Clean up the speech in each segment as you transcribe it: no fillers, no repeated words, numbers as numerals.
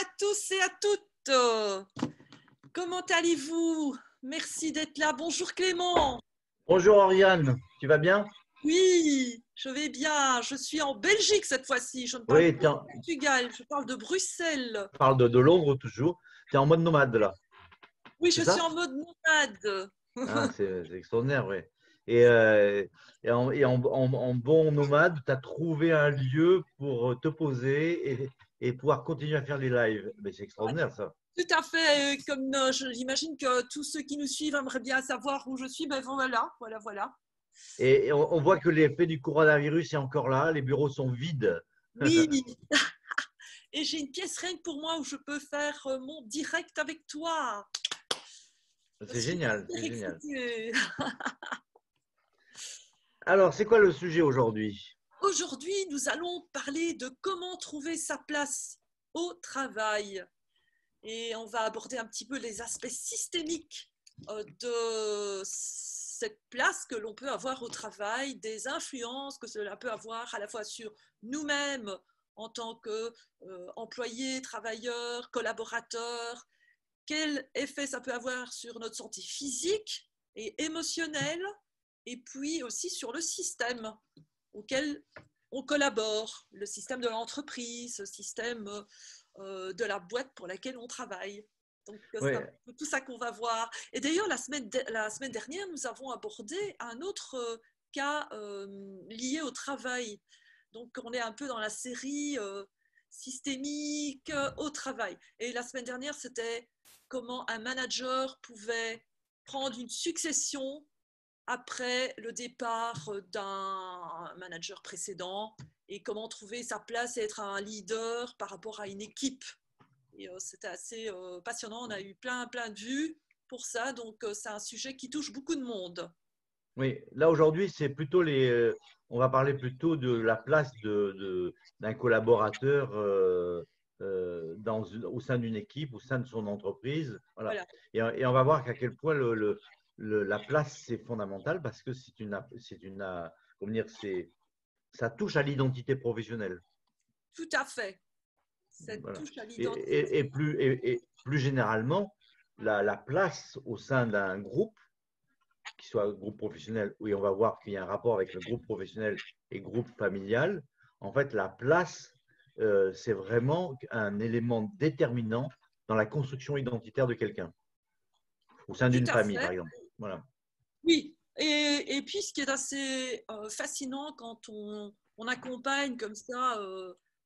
à tous et à toutes. Comment allez-vous? Merci d'être là. Bonjour Clément. Bonjour Oriane, tu vas bien? Oui, je vais bien. Je suis en Belgique cette fois-ci. Je ne parle Oui, plus du Portugal, je parle de Bruxelles. on parle de Londres toujours. Tu es en mode nomade là, Oui, c'est je suis ça? en mode nomade. Ah, c'est extraordinaire, oui. Et en bon nomade, tu as trouvé un lieu pour te poser et pouvoir continuer à faire les lives. Mais c'est extraordinaire ça. Tout à fait. Comme j'imagine que tous ceux qui nous suivent aimeraient bien savoir où je suis, ben voilà, voilà. Et on voit que l'effet du coronavirus est encore là, les bureaux sont vides. Oui, et j'ai une pièce rien que pour moi où je peux faire mon direct avec toi. Je C'est suis génial, hyper c'est génial. excitée. Alors, c'est quoi le sujet aujourd'hui? Aujourd'hui, nous allons parler de comment trouver sa place au travail. Et on va aborder un petit peu les aspects systémiques de cette place que l'on peut avoir au travail, des influences que cela peut avoir à la fois sur nous-mêmes en tant qu'employés, travailleurs, collaborateurs, quel effet ça peut avoir sur notre santé physique et émotionnelle, et puis aussi sur le système auquel on collabore, le système de l'entreprise, le système de la boîte pour laquelle on travaille. Donc, Oui, c'est un peu tout ça qu'on va voir. Et d'ailleurs, la semaine dernière, nous avons abordé un autre cas lié au travail. Donc, on est un peu dans la série systémique au travail. Et la semaine dernière, c'était comment un manager pouvait prendre une succession après le départ d'un manager précédent et comment trouver sa place et être un leader par rapport à une équipe. Et c'était assez passionnant. On a eu plein de vues pour ça. Donc, c'est un sujet qui touche beaucoup de monde. oui. Là aujourd'hui, c'est plutôt on va parler plutôt de la place d'un collaborateur au sein d'une équipe, au sein de son entreprise. Voilà. Voilà. Et on va voir qu'à quel point la place c'est fondamental parce que comment dire, ça touche à l'identité professionnelle. Tout à fait. Ça Voilà. touche à Et, l'identité. et- et et plus généralement, la place au sein d'un groupe qui soit groupe professionnel, où on va voir qu'il y a un rapport avec le groupe professionnel et groupe familial, en fait, la place, c'est vraiment un élément déterminant dans la construction identitaire de quelqu'un, au sein Tout d'une à famille, fait. par exemple. Voilà. Oui. Et puis, ce qui est assez fascinant quand on accompagne comme ça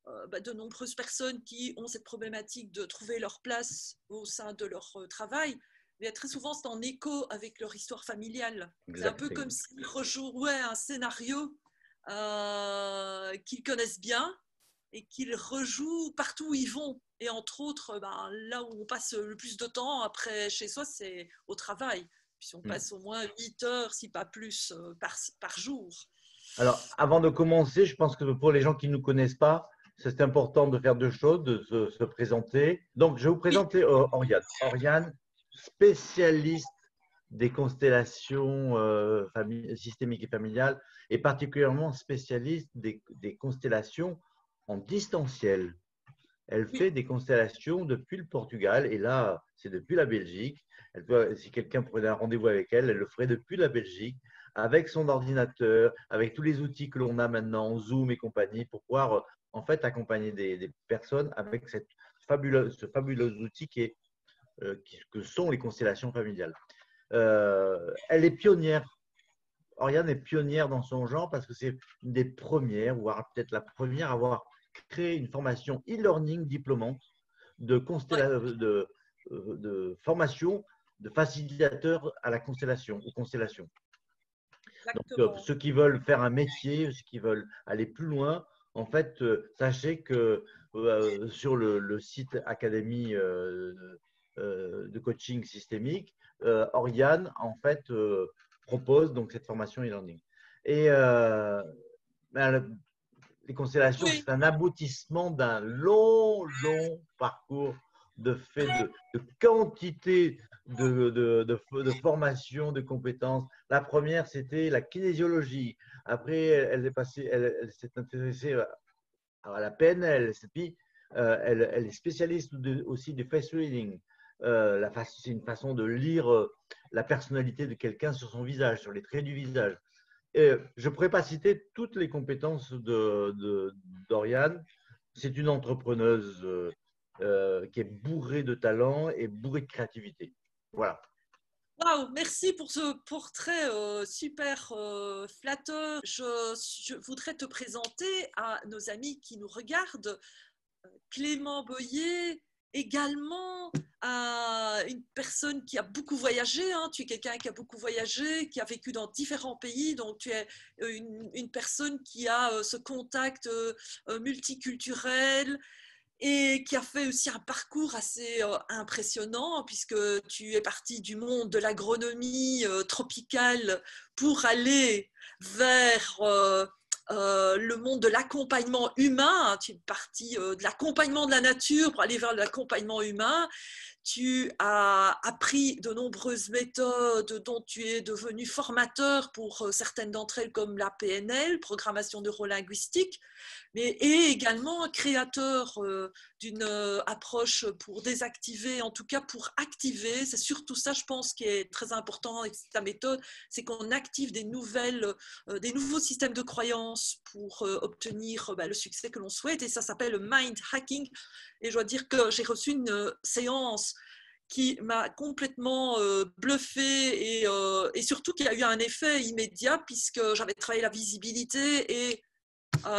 de nombreuses personnes qui ont cette problématique de trouver leur place au sein de leur travail, mais très souvent, c'est en écho avec leur histoire familiale. C'est un Exact. peu comme s'ils rejouaient un scénario qu'ils connaissent bien et qu'ils rejouent partout où ils vont. Et entre autres, ben, là où on passe le plus de temps après chez soi, c'est au travail. Puis on passe au moins 8 heures, si pas plus, par jour. Alors, avant de commencer, je pense que pour les gens qui ne nous connaissent pas, c'est important de faire deux choses, de se présenter. Donc, je vais vous Oui, présenter Oriane. Oriane, spécialiste des constellations systémiques et familiales, et particulièrement spécialiste des constellations en distanciel. Elle oui, fait des constellations depuis le Portugal, et là, c'est depuis la Belgique. Si quelqu'un prenait un rendez-vous avec elle, elle le ferait depuis la Belgique, avec son ordinateur, avec tous les outils que l'on a maintenant, Zoom et compagnie, pour pouvoir en fait accompagner des personnes avec ce fabuleux outil que sont les constellations familiales. Elle est pionnière. Oriane est pionnière dans son genre parce que c'est une des premières, voire peut-être la première à avoir créé une formation e-learning diplômante ouais, de formation de facilitateur à la constellation, aux constellations. Donc, exactement. ceux qui veulent faire un métier, ceux qui veulent aller plus loin, en fait, sachez que sur le site Académie de coaching systémique, Oriane, en fait, propose donc cette formation e-learning. Et ben, les constellations, Oui, c'est un aboutissement d'un long parcours de fait de quantité de formation, de compétences. La première, c'était la kinésiologie. Après, elle s'est intéressée à la PNL. Puis, elle est spécialiste aussi du face reading. C'est une façon de lire la personnalité de quelqu'un sur son visage, sur les traits du visage. Je ne pourrais pas citer toutes les compétences d'Oriane. C'est une entrepreneuse qui est bourrée de talent et bourrée de créativité. Voilà. Waouh, merci pour ce portrait super flatteur. Je voudrais te présenter à nos amis qui nous regardent Clément Boyer, également une personne qui a beaucoup voyagé. Hein. Tu es quelqu'un qui a beaucoup voyagé, qui a vécu dans différents pays, donc tu es une personne qui a ce contact multiculturel et qui a fait aussi un parcours assez impressionnant puisque tu es parti du monde de l'agronomie tropicale pour aller vers le monde de l'accompagnement humain. Tu es parti de l'accompagnement de la nature pour aller vers l'accompagnement humain. Tu as appris de nombreuses méthodes dont tu es devenu formateur pour certaines d'entre elles comme la PNL, programmation neurolinguistique, et également créateur d'une approche pour désactiver, en tout cas pour activer. C'est surtout ça, je pense, qui est très important avec ta méthode, c'est qu'on active des nouveaux systèmes de croyances pour obtenir le succès que l'on souhaite, et ça s'appelle le mind hacking. Et je dois dire que j'ai reçu une séance qui m'a complètement bluffée et surtout qui a eu un effet immédiat puisque j'avais travaillé la visibilité et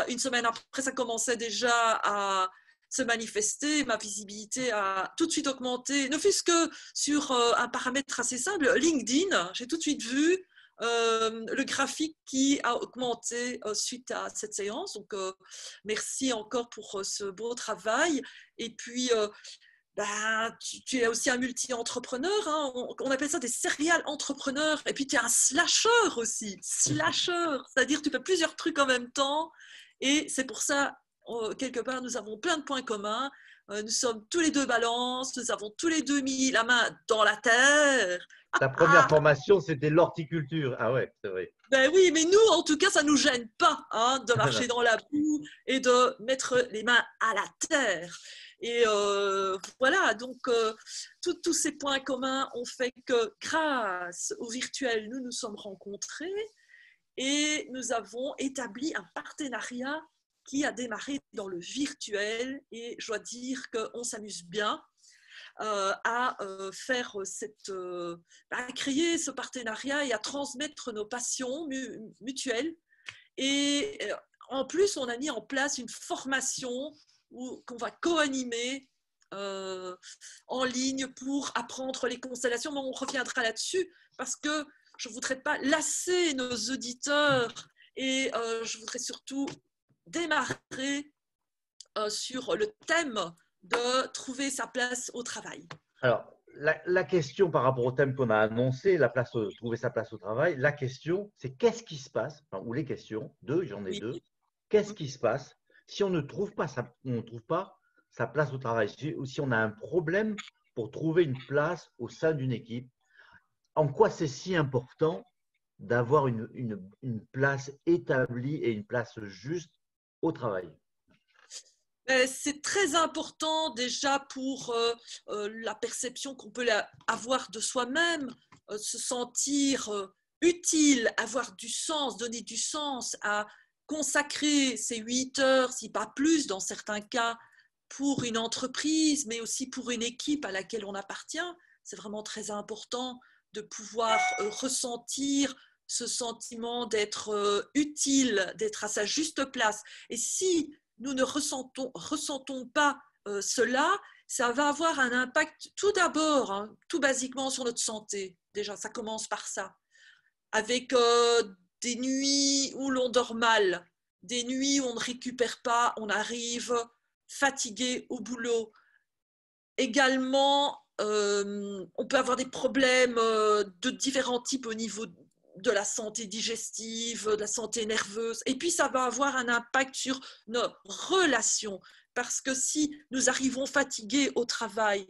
une semaine après, ça commençait déjà à se manifester. Ma visibilité a tout de suite augmenté, ne fût-ce que sur un paramètre assez simple, LinkedIn. J'ai tout de suite vu le graphique qui a augmenté suite à cette séance. Donc, merci encore pour ce beau travail. Et puis, tu es aussi un multi-entrepreneur, hein. On appelle ça des serial entrepreneurs, et puis tu es un slasher aussi, slasher, c'est-à-dire tu fais plusieurs trucs en même temps, et c'est pour ça, quelque part, nous avons plein de points communs. Nous sommes tous les deux balances, nous avons tous les deux mis la main dans la terre. Ta première formation, c'était l'horticulture. Ah ouais, c'est vrai. Ben oui, mais nous, en tout cas, ça ne nous gêne pas hein, de marcher dans la boue et de mettre les mains à la terre. Et voilà, donc tous ces points communs ont fait que grâce au virtuel, nous nous sommes rencontrés et nous avons établi un partenariat qui a démarré dans le virtuel. Et je dois dire qu'on s'amuse bien à faire à créer ce partenariat et à transmettre nos passions mutuelles. Et en plus, on a mis en place une formation qu'on va co-animer en ligne pour apprendre les constellations. Mais on reviendra là-dessus parce que je ne voudrais pas lasser nos auditeurs et je voudrais surtout démarrer sur le thème de trouver sa place au travail. Alors, la question par rapport au thème qu'on a annoncé, trouver sa place au travail, la question, c'est qu'est-ce qui se passe, ou les questions, j'en ai deux, qu'est-ce qui se passe si on ne trouve pas sa place au travail, si on a un problème pour trouver une place au sein d'une équipe, en quoi c'est si important d'avoir une place établie et une place juste au travail? C'est très important déjà pour la perception qu'on peut avoir de soi-même, se sentir utile, avoir du sens, donner du sens, à consacrer ces 8 heures, si pas plus dans certains cas, pour une entreprise, mais aussi pour une équipe à laquelle on appartient. C'est vraiment très important de pouvoir ressentir ce sentiment d'être utile, d'être à sa juste place. Et si nous ne ressentons pas cela, ça va avoir un impact tout d'abord, hein, tout basiquement sur notre santé. Déjà, ça commence par ça. Avec des nuits où l'on dort mal, des nuits où on ne récupère pas, on arrive fatigué au boulot. Également, on peut avoir des problèmes de différents types au niveau de la santé digestive, de la santé nerveuse. Et puis, ça va avoir un impact sur nos relations. Parce que si nous arrivons fatigués au travail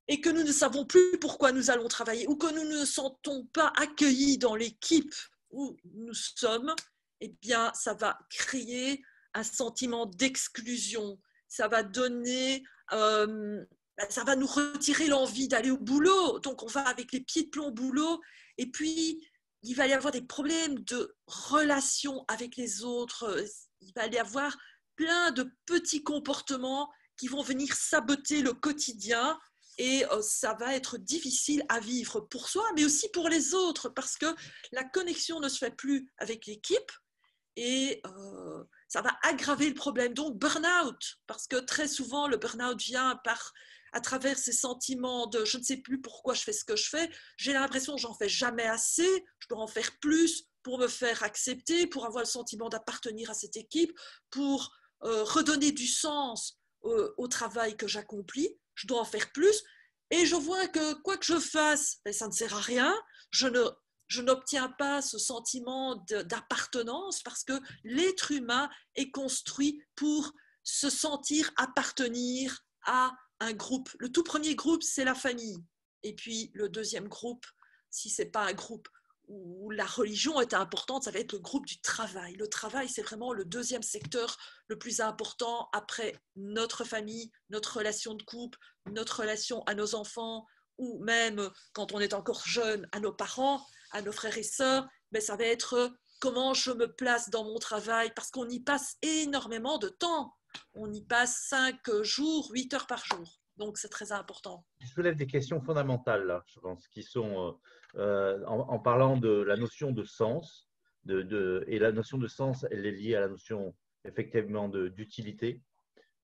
et que nous ne savons plus pourquoi nous allons travailler ou que nous ne nous sentons pas accueillis dans l'équipe où nous sommes, eh bien, ça va créer un sentiment d'exclusion. ça va donner, ça va nous retirer l'envie d'aller au boulot. Donc, on va avec les pieds de plomb au boulot. Et puis, il va y avoir des problèmes de relation avec les autres. Il va y avoir plein de petits comportements qui vont venir saboter le quotidien. Et ça va être difficile à vivre pour soi, mais aussi pour les autres, parce que la connexion ne se fait plus avec l'équipe et ça va aggraver le problème. Donc, burn-out, parce que très souvent, le burn-out vient à travers ces sentiments de je ne sais plus pourquoi je fais ce que je fais, j'ai l'impression que j'en fais jamais assez, je dois en faire plus pour me faire accepter, pour avoir le sentiment d'appartenir à cette équipe, pour redonner du sens au travail que j'accomplis, je dois en faire plus. Et je vois que quoi que je fasse, ben, ça ne sert à rien. Je n'obtiens pas ce sentiment d'appartenance parce que l'être humain est construit pour se sentir appartenir à un groupe. Le tout premier groupe, c'est la famille. Et puis le deuxième groupe, si ce n'est pas un groupe où la religion est importante, ça va être le groupe du travail. Le travail, c'est vraiment le deuxième secteur le plus important après notre famille, notre relation de couple, notre relation à nos enfants, ou même quand on est encore jeune, à nos parents, à nos frères et sœurs. Mais ça va être comment je me place dans mon travail, parce qu'on y passe énormément de temps. On y passe 5 jours, 8 heures par jour. Donc, c'est très important. Tu soulèves des questions fondamentales, là, je pense, qui sont, en parlant de la notion de sens, et la notion de sens, elle est liée à la notion, effectivement, d'utilité.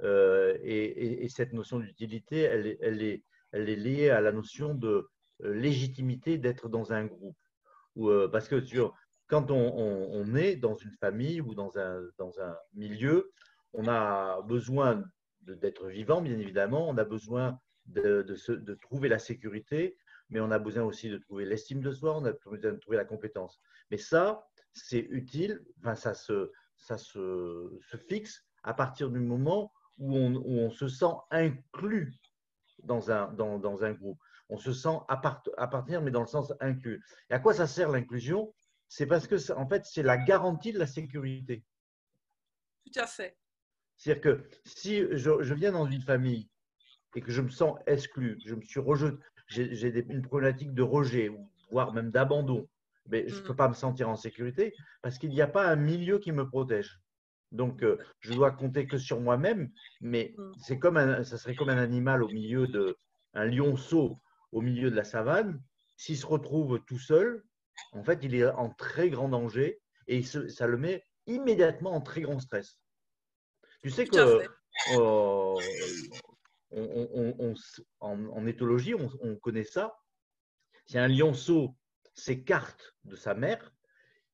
Et cette notion d'utilité, elle est liée à la notion de légitimité d'être dans un groupe. Parce que quand on est dans une famille ou dans un milieu, on a besoin d'être vivant, bien évidemment, on a besoin de trouver la sécurité, mais on a besoin aussi de trouver l'estime de soi, on a besoin de trouver la compétence. Mais ça, c'est utile, enfin, ça se fixe à partir du moment où on se sent inclus dans un groupe. On se sent appartenir, mais dans le sens inclus. Et à quoi ça sert l'inclusion? C'est parce que, en fait, c'est la garantie de la sécurité. Tout à fait. C'est-à-dire que si je viens dans une famille et que je me sens exclu, je me suis rejeté, j'ai une problématique de rejet, voire même d'abandon, mais je ne peux pas me sentir en sécurité parce qu'il n'y a pas un milieu qui me protège. Donc, je dois compter que sur moi-même, mais ça serait comme un animal un lionceau au milieu de la savane. S'il se retrouve tout seul, en fait, il est en très grand danger et ça le met immédiatement en très grand stress. Tu sais Tout à que fait. en éthologie, on connaît ça. Si un lionceau s'écarte de sa mère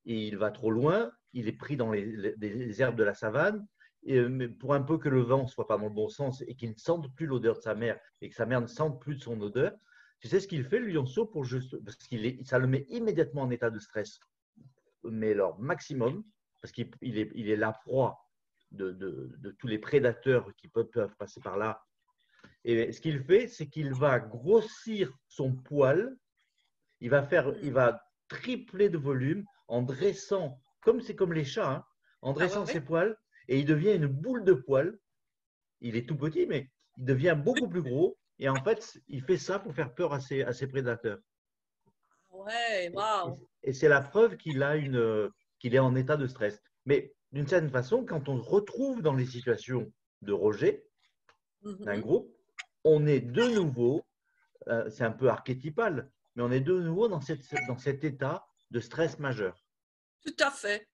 et il va trop loin, il est pris dans les herbes de la savane, mais pour un peu que le vent ne soit pas dans le bon sens et qu'il ne sente plus l'odeur de sa mère et que sa mère ne sente plus de son odeur, tu sais ce qu'il fait, le lionceau, parce ça le met immédiatement en état de stress, mais leur maximum, parce qu'il est la proie de tous les prédateurs qui peuvent passer par là. Et ce qu'il fait, c'est qu'il va grossir son poil, il va tripler de volume en dressant, c'est comme les chats, hein, en dressant ses poils, et il devient une boule de poils. Il est tout petit, mais il devient beaucoup plus gros. Et en fait, il fait ça pour faire peur à ses prédateurs. Ouais, waouh. Et c'est la preuve qu'il est en état de stress. Mais d'une certaine façon, quand on se retrouve dans les situations de rejet d'un groupe, on est de nouveau, c'est un peu archétypal, mais on est de nouveau dans cet état de stress majeur. Tout à fait.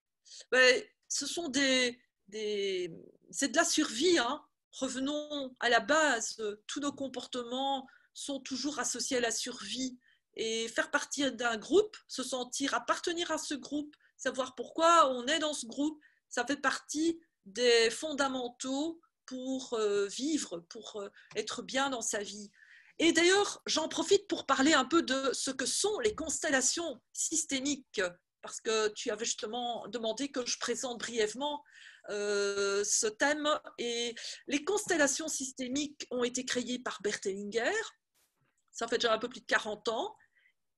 Mais ce sont c'est de la survie, hein. Revenons à la base. Tous nos comportements sont toujours associés à la survie. Et faire partie d'un groupe, se sentir appartenir à ce groupe, savoir pourquoi on est dans ce groupe, ça fait partie des fondamentaux pour vivre, pour être bien dans sa vie. Et d'ailleurs, j'en profite pour parler un peu de ce que sont les constellations systémiques, parce que tu avais justement demandé que je présente brièvement ce thème. Et les constellations systémiques ont été créées par Bert Hellinger, ça fait déjà un peu plus de 40 ans,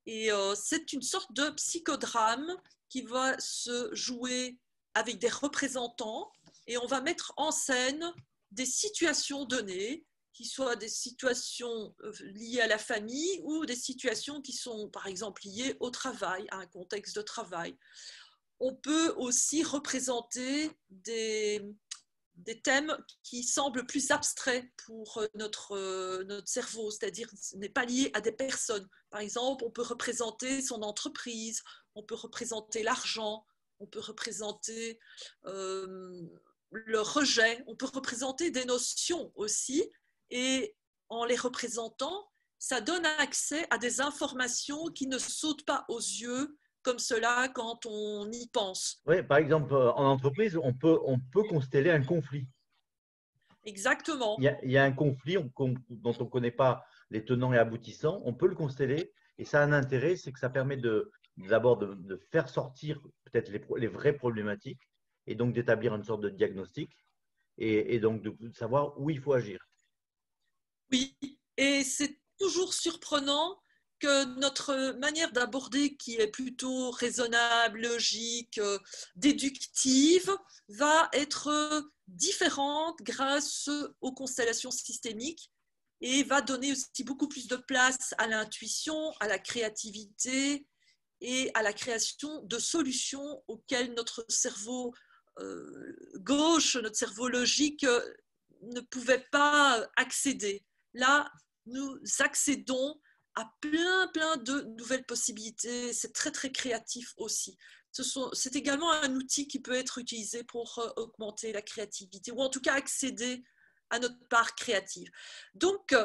et c'est une sorte de psychodrame qui va se jouer avec des représentants, et on va mettre en scène des situations données, qui soient des situations liées à la famille ou des situations qui sont, par exemple, liées au travail, à un contexte de travail. On peut aussi représenter des thèmes qui semblent plus abstraits pour notre cerveau, c'est-à-dire ce n'est pas lié à des personnes. Par exemple, on peut représenter son entreprise, on peut représenter l'argent, on peut représenter le rejet, on peut représenter des notions aussi, et en les représentant, ça donne accès à des informations qui ne sautent pas aux yeux comme cela quand on y pense. Oui, par exemple, en entreprise, on peut consteller un conflit. Exactement. Il y a un conflit dont on ne connaît pas les tenants et aboutissants, on peut le consteller et ça a un intérêt, c'est que ça permet d'abord de faire sortir peut-être les vraies problématiques et donc d'établir une sorte de diagnostic et donc de savoir où il faut agir. Oui, et c'est toujours surprenant que notre manière d'aborder, qui est plutôt raisonnable, logique, déductive, va être différente grâce aux constellations systémiques et va donner aussi beaucoup plus de place à l'intuition, à la créativité et à la création de solutions auxquelles notre cerveau gauche, notre cerveau logique ne pouvait pas accéder. Là, nous accédons à plein de nouvelles possibilités. C'est très, très créatif aussi. C'est également un outil qui peut être utilisé pour augmenter la créativité, ou en tout cas accéder à notre part créative. Donc,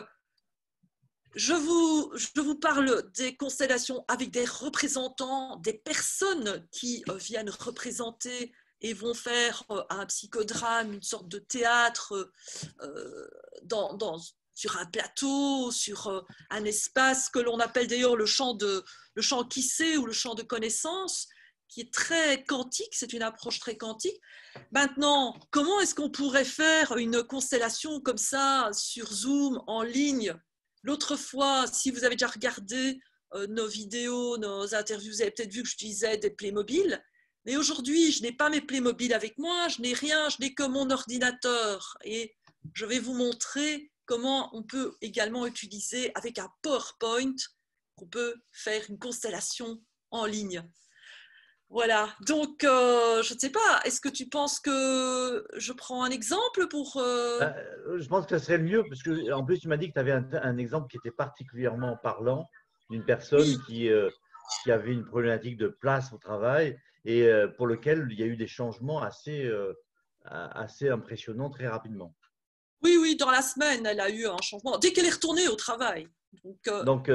je vous parle des constellations avec des représentants, des personnes qui viennent représenter et vont faire un psychodrame, une sorte de théâtre sur un plateau, sur un espace que l'on appelle d'ailleurs le champ qui sait ou le champ de connaissance, qui est très quantique, c'est une approche très quantique. Maintenant, comment est-ce qu'on pourrait faire une constellation comme ça sur Zoom, en ligne? L'autre fois, si vous avez déjà regardé nos vidéos, nos interviews, vous avez peut-être vu que j'utilisais des Playmobil. Mais aujourd'hui, je n'ai pas mes Playmobil avec moi, je n'ai rien, je n'ai que mon ordinateur. Et je vais vous montrer comment on peut également utiliser avec un PowerPoint, qu'on peut faire une constellation en ligne. Voilà, donc je ne sais pas, est-ce que tu penses que je prends un exemple pour... Je pense que ça serait le mieux, parce que en plus, tu m'as dit que tu avais un exemple qui était particulièrement parlant d'une personne Oui, qui avait une problématique de place au travail et pour lequel il y a eu des changements assez impressionnants très rapidement. oui, oui, dans la semaine, elle a eu un changement. Dès qu'elle est retournée au travail. Donc, Donc,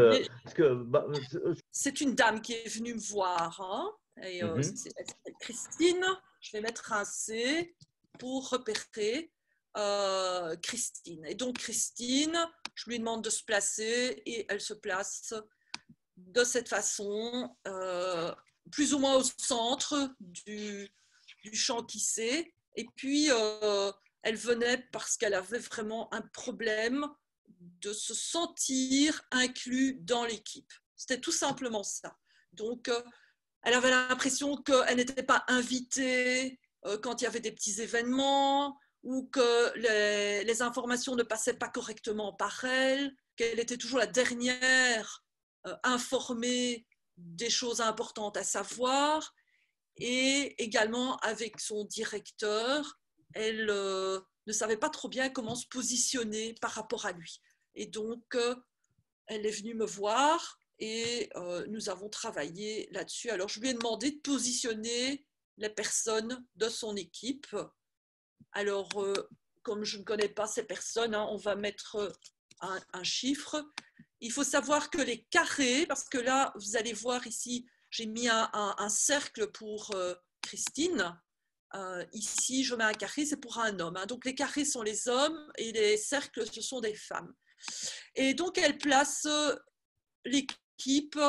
c'est une dame qui est venue me voir. Hein, et elle s'appelle Christine. Je vais mettre un C pour repérer Christine. Et donc, Christine, je lui demande de se placer et elle se place de cette façon, plus ou moins au centre du champ qui sait. Et puis, elle venait parce qu'elle avait vraiment un problème de se sentir inclus dans l'équipe. C'était tout simplement ça. Donc, elle avait l'impression qu'elle n'était pas invitée quand il y avait des petits événements ou que les informations ne passaient pas correctement par elle, qu'elle était toujours la dernière informée des choses importantes à savoir. Et également avec son directeur, elle ne savait pas trop bien comment se positionner par rapport à lui. Et donc, elle est venue me voir et nous avons travaillé là-dessus. Alors, je lui ai demandé de positionner les personnes de son équipe. Alors, comme je ne connais pas ces personnes, hein, on va mettre un chiffre. Il faut savoir que les carrés, parce que là, vous allez voir ici, j'ai mis un cercle pour Christine. Ici, je mets un carré, c'est pour un homme. Hein. Donc, les carrés sont les hommes et les cercles, ce sont des femmes. Et donc, elle place l'équipe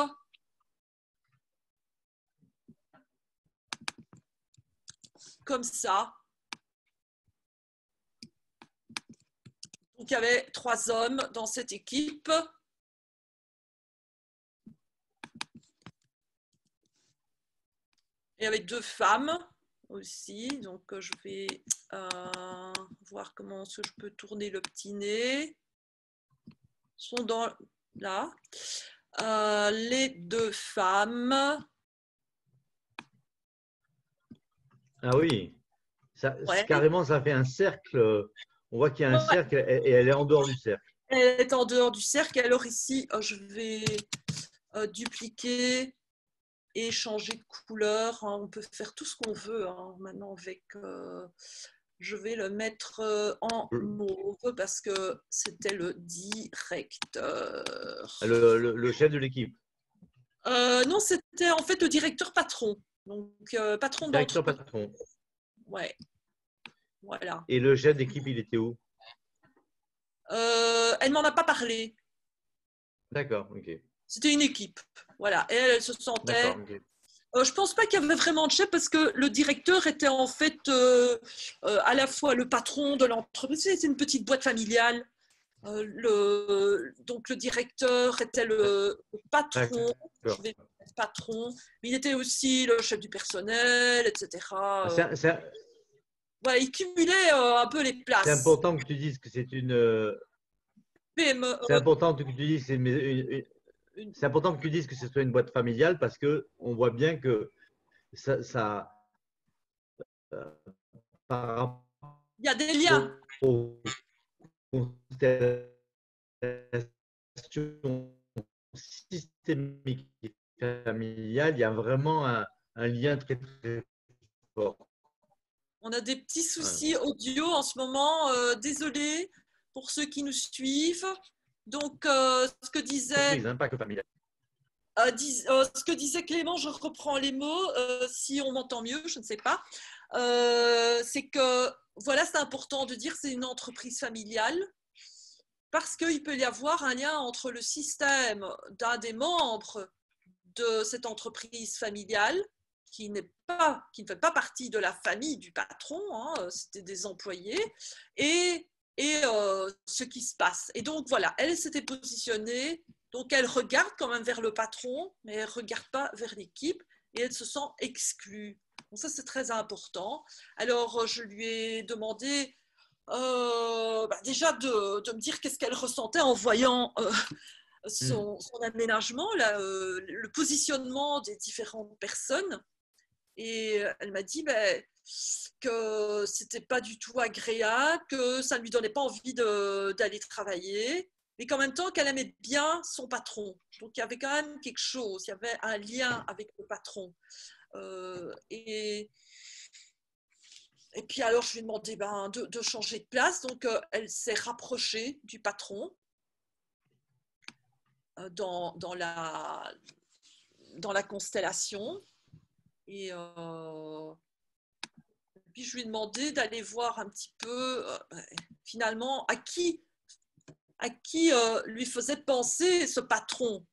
comme ça. Donc, il y avait 3 hommes dans cette équipe. Et avec 2 femmes aussi. Donc, je vais voir comment est-ce que je peux tourner le petit nez. Sont dans là. Les deux femmes. Ah oui, Ouais. carrément, ça fait un cercle. On voit qu'il y a un Ouais. cercle et elle est en dehors du cercle. Elle est en dehors du cercle. Alors ici, je vais dupliquer et changer de couleur. On peut faire tout ce qu'on veut maintenant avec. Je vais le mettre en mauve parce que c'était le directeur. Le chef de l'équipe. Non, c'était en fait le directeur patron. Donc, patron Directeur d'entreprise. patron. Ouais. Voilà. Et le chef d'équipe, il était où? Elle m'en a pas parlé. D'accord, ok. C'était une équipe. Voilà. Et elle se sentait. Okay. Je pense pas qu'il y avait vraiment de chef parce que le directeur était en fait à la fois le patron de l'entreprise. C'était une petite boîte familiale. Donc le directeur était le patron. Je vais mettre patron. Mais il était aussi le chef du personnel, etc. Voilà, il cumulait un peu les places. C'est important que tu dises que c'est une. C'est important que tu dises que c'est important que tu dises que ce soit une boîte familiale parce que on voit bien que ça par il y a des liens. Aux constellations systémiques et familiales, il y a vraiment un lien très, très fort. On a des petits soucis audio en ce moment. Désolé pour ceux qui nous suivent. Donc, ce que disait, pas que familial. Ce que disait Clément, je reprends les mots. Si on m'entend mieux, je ne sais pas. C'est que, voilà, c'est important de dire, c'est une entreprise familiale parce qu'il peut y avoir un lien entre le système d'un des membres de cette entreprise familiale qui ne fait pas partie de la famille du patron, c'était des employés, et ce qui se passe. Et donc voilà, elle s'était positionnée, donc elle regarde quand même vers le patron, mais elle ne regarde pas vers l'équipe, et elle se sent exclue. Donc ça, c'est très important. Alors, je lui ai demandé déjà de me dire qu'est-ce qu'elle ressentait en voyant son aménagement, le positionnement des différentes personnes. Et elle m'a dit que c'était pas du tout agréable, que ça ne lui donnait pas envie d'aller travailler, mais qu'en même temps qu'elle aimait bien son patron. Donc il y avait quand même quelque chose, il y avait un lien avec le patron. Et puis alors je lui ai demandé de changer de place, donc elle s'est rapprochée du patron dans la constellation. Et puis je lui ai demandé d'aller voir un petit peu finalement à qui lui faisait penser ce patron.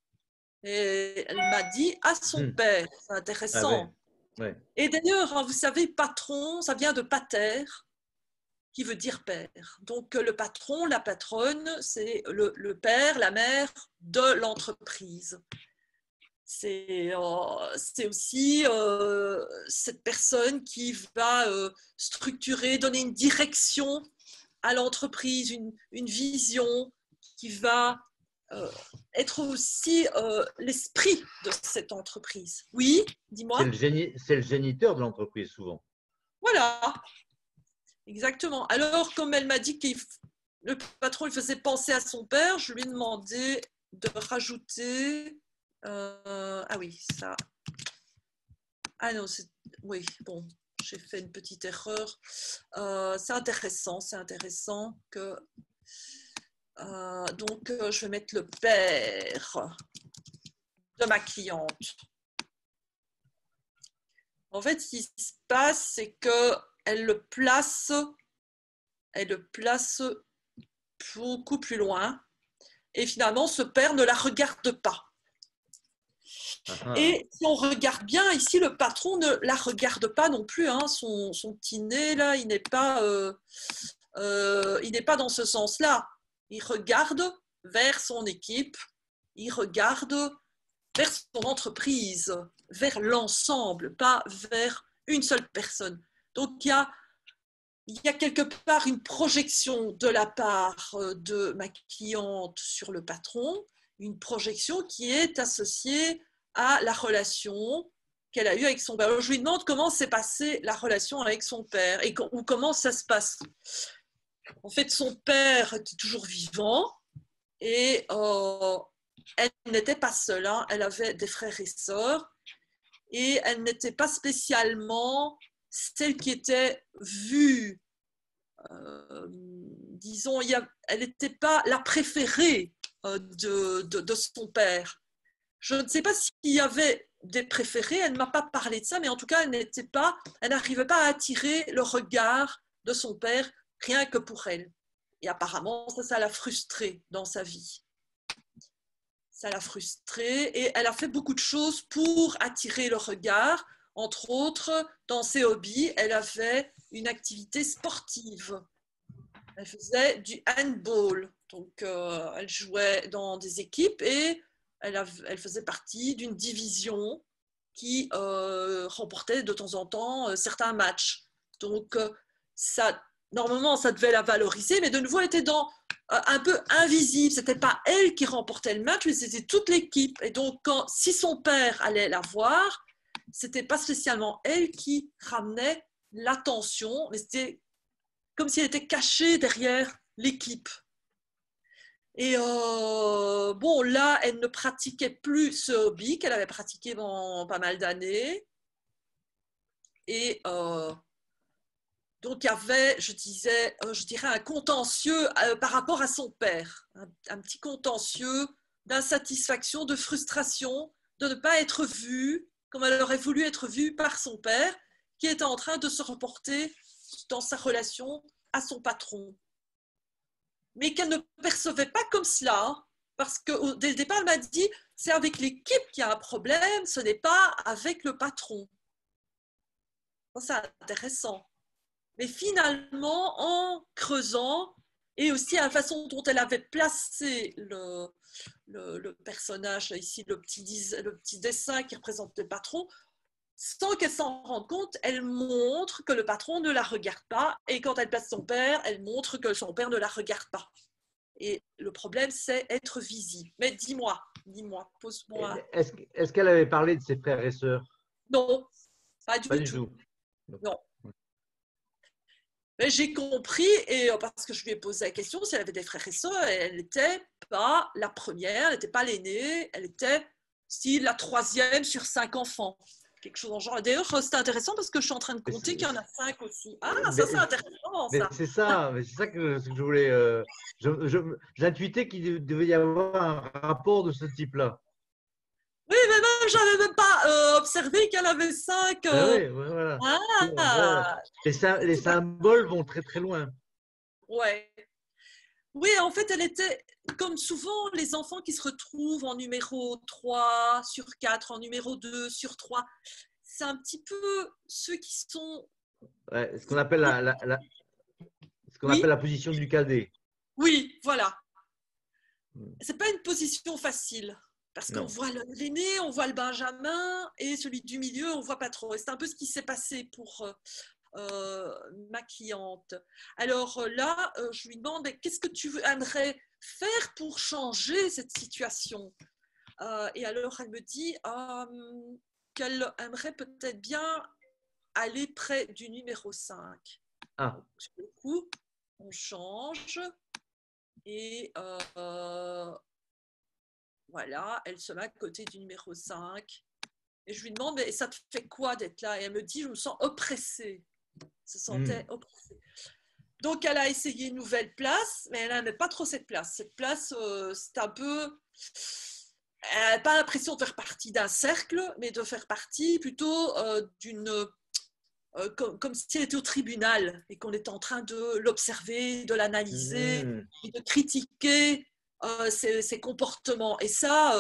Et elle m'a dit à son père. C'est intéressant. Ah ouais. Et d'ailleurs, vous savez, patron, ça vient de pater, qui veut dire père. Donc le patron, la patronne, c'est le père, la mère de l'entreprise. C'est aussi cette personne qui va structurer, donner une direction à l'entreprise, une vision, qui va être aussi l'esprit de cette entreprise. Oui, dis-moi. C'est le géniteur de l'entreprise, souvent. Voilà, exactement. Alors, comme elle m'a dit que le patron il faisait penser à son père, je lui ai demandé de rajouter... ah oui, ça... Ah non, oui, bon, j'ai fait une petite erreur. C'est intéressant que... donc, je vais mettre le père de ma cliente. En fait, ce qui se passe, c'est qu'elle le place beaucoup plus loin. Et finalement, ce père ne la regarde pas. Et si on regarde bien, ici, le patron ne la regarde pas non plus. Son petit nez, là, il n'est pas dans ce sens-là. Il regarde vers son équipe, il regarde vers son entreprise, vers l'ensemble, pas vers une seule personne. Donc, il y a il y a quelque part une projection de la part de ma cliente sur le patron, une projection qui est associée à la relation qu'elle a eue avec son père. Alors, je lui demande comment s'est passée la relation avec son père ou comment ça se passe. En fait, son père était toujours vivant et elle n'était pas seule, hein. Elle avait des frères et sœurs et elle n'était pas spécialement celle qui était vue, disons, elle n'était pas la préférée de son père. Je ne sais pas s'il y avait des préférés, elle ne m'a pas parlé de ça, mais en tout cas, elle n'arrivait pas à attirer le regard de son père rien que pour elle. Et apparemment, ça l'a frustrée dans sa vie. Ça l'a frustrée et elle a fait beaucoup de choses pour attirer le regard. Entre autres, dans ses hobbies, elle avait une activité sportive. Elle faisait du handball. Donc, elle jouait dans des équipes et elle faisait partie d'une division qui remportait de temps en temps certains matchs. Donc, normalement, ça devait la valoriser, mais de nouveau, elle était un peu invisible. Ce n'était pas elle qui remportait le match, mais c'était toute l'équipe. Et donc, si son père allait la voir, ce n'était pas spécialement elle qui ramenait l'attention, mais c'était comme si elle était cachée derrière l'équipe. Et bon, là, elle ne pratiquait plus ce hobby qu'elle avait pratiqué pendant pas mal d'années. Et donc, il y avait, je dirais, un contentieux par rapport à son père. Un petit contentieux d'insatisfaction, de frustration, de ne pas être vue comme elle aurait voulu être vue par son père, qui était en train de se reporter dans sa relation à son patron. Mais qu'elle ne percevait pas comme cela, parce que dès le départ, elle m'a dit, c'est avec l'équipe qu'il y a un problème, ce n'est pas avec le patron. C'est intéressant. Mais finalement, en creusant, et aussi à la façon dont elle avait placé le personnage, ici le petit dessin qui représente le patron, sans qu'elle s'en rende compte, elle montre que le patron ne la regarde pas, et quand elle place son père, elle montre que son père ne la regarde pas. Et le problème, c'est être visible. Mais dis-moi, pose-moi. Est-ce qu'elle avait parlé de ses frères et sœurs? Non, pas Pas du du tout. tout. Non. Mais j'ai compris, et parce que je lui ai posé la question si elle avait des frères et sœurs, et elle n'était pas la première, elle n'était pas l'aînée, elle était la troisième sur 5 enfants. Quelque chose en genre. D'ailleurs, c'est intéressant parce que je suis en train de compter qu'il y en a 5 aussi. Ah, ça c'est intéressant, mais ça. c'est ça que je voulais. J'intuitais qu'il devait y avoir un rapport de ce type-là. Oui, mais même, j'avais même pas observé qu'elle avait 5. Ah oui, voilà. Ah, Les symboles vont très très loin. ouais. Oui, en fait, elle était, comme souvent, les enfants qui se retrouvent en numéro 3 sur 4, en numéro 2 sur 3, c'est un petit peu ceux qui sont… Ouais, ce qu'on appelle Oui, la position du cadet. oui, voilà. C'est pas une position facile parce qu'on Non. voit l'aîné, on voit le Benjamin et celui du milieu, on voit pas trop. Et c'est un peu ce qui s'est passé pour ma cliente. Alors là, je lui demande qu'est-ce que tu aimerais faire pour changer cette situation. Et alors elle me dit qu'elle aimerait peut-être bien aller près du numéro 5. Ah. Donc, du coup, on change et voilà, elle se met à côté du numéro 5. Et je lui demande, mais ça te fait quoi d'être là? Et elle me dit, je me sens oppressée. Elle se sentait oppressée. Donc, elle a essayé une nouvelle place, mais elle n'aimait pas trop cette place. Cette place, c'est un peu… Elle n'a pas l'impression de faire partie d'un cercle, mais de faire partie plutôt d'une… comme si elle était au tribunal et qu'on était en train de l'observer, de l'analyser, et de critiquer ses comportements. Et ça,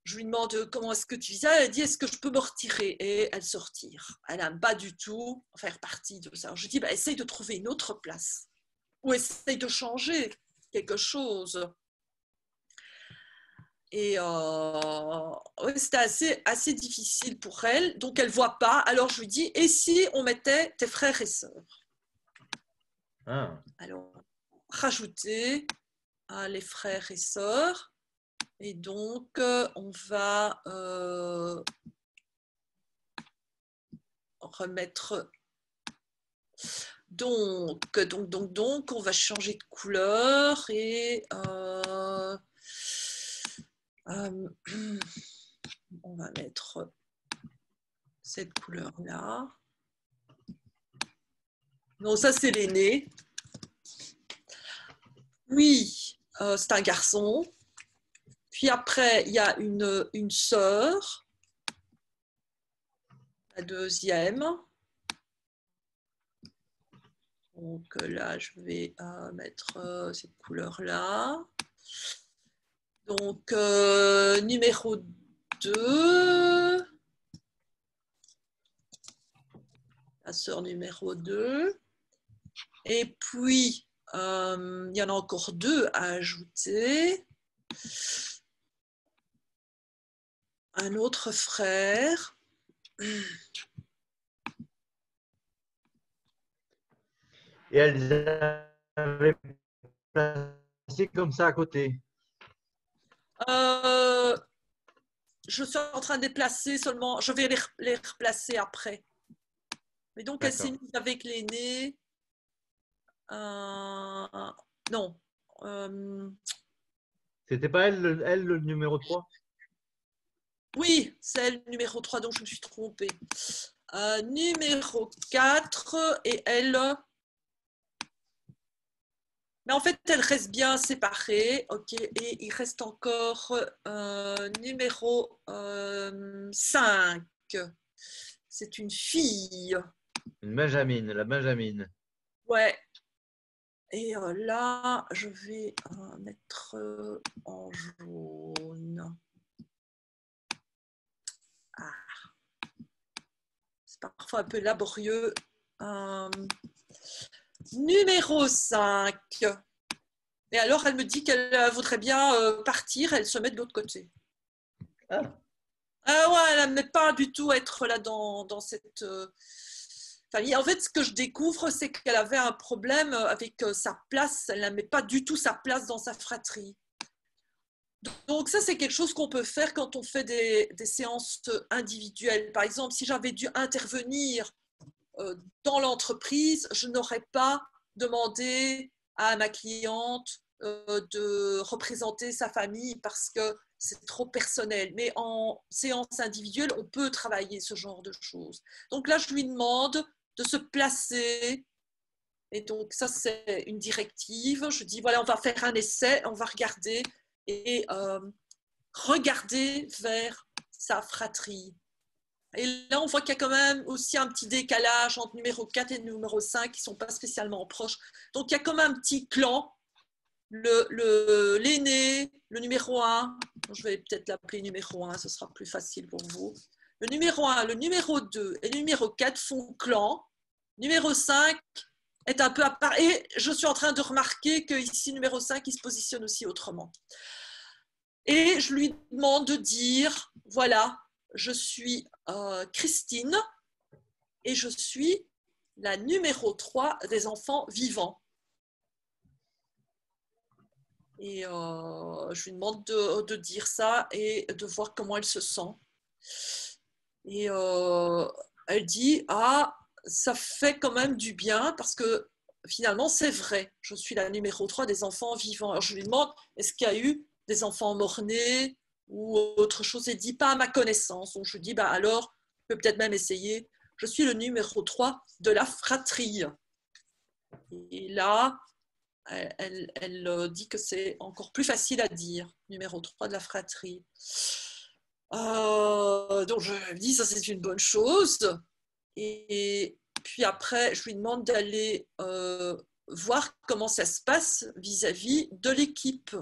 je lui demande comment est-ce que tu vis ça. Elle dit est-ce que je peux me retirer? Et elle se retire. Elle n'aime pas du tout faire partie de ça. Alors, je dis essaye de trouver une autre place ou essaye de changer quelque chose. Et ouais, c'était assez difficile pour elle. Donc, elle ne voit pas. Alors, je lui dis et si on mettait tes frères et sœurs? Ah. Alors, rajouter les frères et sœurs. Et donc, on va remettre. Donc, on va changer de couleur et on va mettre cette couleur-là. Non, ça c'est l'aîné. Oui, c'est un garçon. Puis après, il y a une sœur, la deuxième. Donc là, je vais mettre cette couleur-là. Donc, numéro 2. La sœur numéro 2. Et puis, il y en a encore 2 à ajouter. Un autre frère. Et elles avaient placé comme ça à côté. Je suis en train de les placer seulement. Je vais les replacer après. Mais donc, elle s'est mise avec l'aîné. Non. C'était pas elle, le numéro 3? Oui, c'est elle, numéro 3, donc je me suis trompée. Numéro 4, et elle. Mais en fait, elle reste bien séparée. Ok, et il reste encore numéro 5. C'est une fille. Une Benjamine, la Benjamine. Ouais. Et là, je vais mettre en jaune. C'est parfois un peu laborieux. Numéro 5. Et alors, elle me dit qu'elle voudrait bien partir, elle se met de l'autre côté. Ah. Ouais, elle n'aime pas du tout être là dans cette famille. En fait, ce que je découvre, c'est qu'elle avait un problème avec sa place. Elle n'aimait pas du tout sa place dans sa fratrie. Donc ça, c'est quelque chose qu'on peut faire quand on fait des séances individuelles. Par exemple, si j'avais dû intervenir dans l'entreprise, je n'aurais pas demandé à ma cliente de représenter sa famille parce que c'est trop personnel. Mais en séance individuelle, on peut travailler ce genre de choses. Donc là, je lui demande de se placer. Et donc ça, c'est une directive. Je dis, voilà, on va faire un essai, on va regarder et regarder vers sa fratrie. Et là, on voit qu'il y a quand même aussi un petit décalage entre numéro 4 et numéro 5 qui ne sont pas spécialement proches. Donc, il y a comme un petit clan. L'aîné, le numéro 1, je vais peut-être l'appeler numéro 1, ce sera plus facile pour vous. Le numéro 1, le numéro 2 et le numéro 4 font clan. Numéro 5 est un peu à part. Et je suis en train de remarquer qu'ici, numéro 5, il se positionne aussi autrement. Et je lui demande de dire, voilà, je suis Christine et je suis la numéro 3 des enfants vivants. Et je lui demande de dire ça et de voir comment elle se sent. Et elle dit, ah, ça fait quand même du bien parce que finalement, c'est vrai, je suis la numéro 3 des enfants vivants. Alors je lui demande, est-ce qu'il y a eu des enfants morts-nés ou autre chose? Elle dit, pas à ma connaissance. Donc je lui dis, bah alors, je peux peut-être même essayer. Je suis le numéro 3 de la fratrie. Et là, elle dit que c'est encore plus facile à dire, numéro 3 de la fratrie. Donc je me dis, ça c'est une bonne chose. Et puis après, je lui demande d'aller voir comment ça se passe vis-à-vis de l'équipe.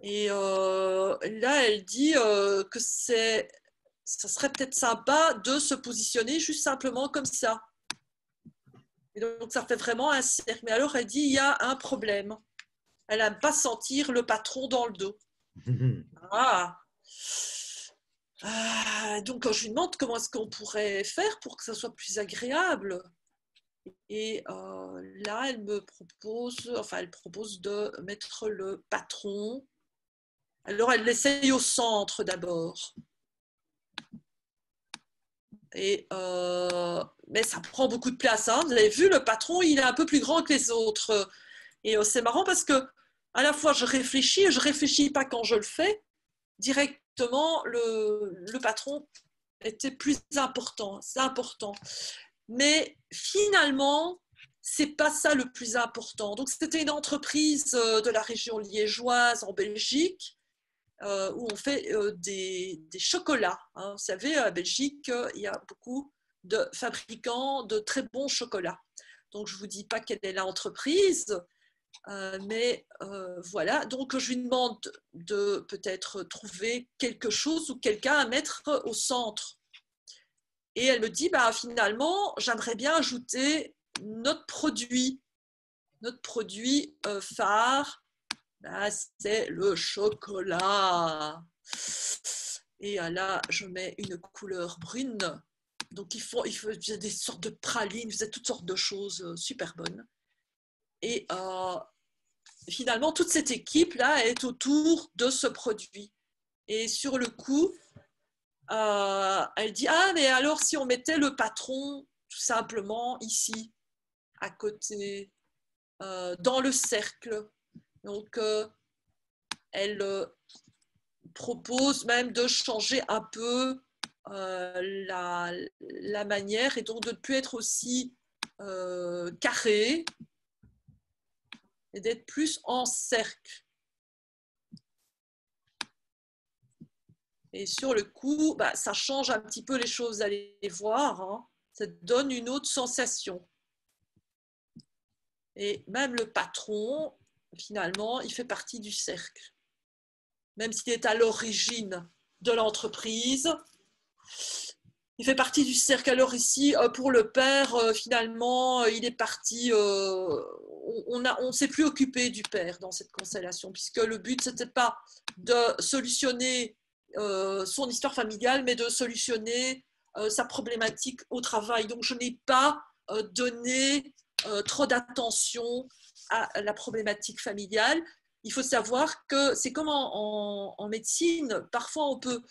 Et là, elle dit que ça serait peut-être sympa de se positionner juste simplement comme ça. Et donc, ça fait vraiment un cercle. Mais alors, elle dit, il y a un problème. Elle n'aime pas sentir le patron dans le dos. Donc, quand je lui demande comment est-ce qu'on pourrait faire pour que ça soit plus agréable, Et là, elle propose de mettre le patron. Alors, elle l'essaye au centre d'abord. Mais ça prend beaucoup de place. Hein. Vous avez vu, le patron, il est un peu plus grand que les autres. Et c'est marrant parce que à la fois, je réfléchis et je ne réfléchis pas quand je le fais. Directement, le patron était plus important. C'est important. Mais finalement, c'est pas ça le plus important. Donc, c'était une entreprise de la région liégeoise en Belgique où on fait des chocolats. Hein. Vous savez, à Belgique, il y a beaucoup de fabricants de très bons chocolats. Donc, je ne vous dis pas quelle est l'entreprise, mais voilà. Donc, je lui demande de peut-être trouver quelque chose ou quelqu'un à mettre au centre. Et elle me dit, bah, finalement, j'aimerais bien ajouter notre produit phare, bah, c'est le chocolat. Et là, je mets une couleur brune. Donc, il faisait des sortes de pralines, il faisait toutes sortes de choses super bonnes. Et finalement, toute cette équipe-là est autour de ce produit. Et sur le coup, elle dit, ah, mais alors si on mettait le patron tout simplement ici, à côté, dans le cercle. Donc, elle propose même de changer un peu la manière et donc de ne plus être aussi carré et d'être plus en cercle. Et sur le coup, bah, ça change un petit peu les choses, vous allez voir, hein. Ça donne une autre sensation. Et même le patron, finalement, il fait partie du cercle. Même s'il est à l'origine de l'entreprise, il fait partie du cercle. Alors ici, pour le père, finalement, il est parti. On s'est plus occupé du père dans cette constellation, puisque le but, c'était pas de solutionner son histoire familiale, mais de solutionner sa problématique au travail. Donc, je n'ai pas donné trop d'attention à la problématique familiale. Il faut savoir que c'est comme en médecine, parfois on peut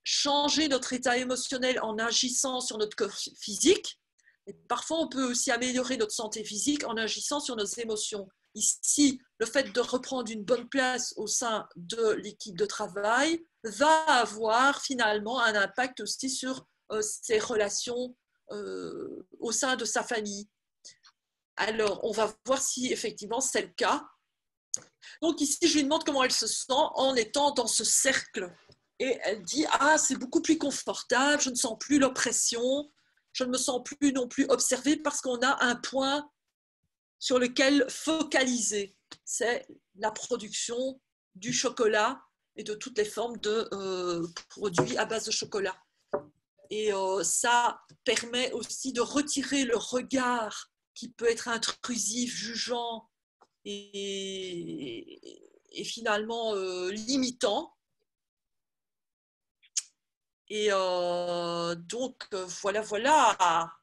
changer notre état émotionnel en agissant sur notre corps physique. Et parfois, on peut aussi améliorer notre santé physique en agissant sur nos émotions. Ici, le fait de reprendre une bonne place au sein de l'équipe de travail va avoir finalement un impact aussi sur ses relations au sein de sa famille. Alors, on va voir si effectivement c'est le cas. Donc ici, je lui demande comment elle se sent en étant dans ce cercle. Et elle dit, ah, c'est beaucoup plus confortable, je ne sens plus l'oppression, je ne me sens plus non plus observée parce qu'on a un point sur lequel focaliser. C'est la production du chocolat et de toutes les formes de produits à base de chocolat. Et ça permet aussi de retirer le regard qui peut être intrusif, jugeant et finalement limitant. Et donc, voilà.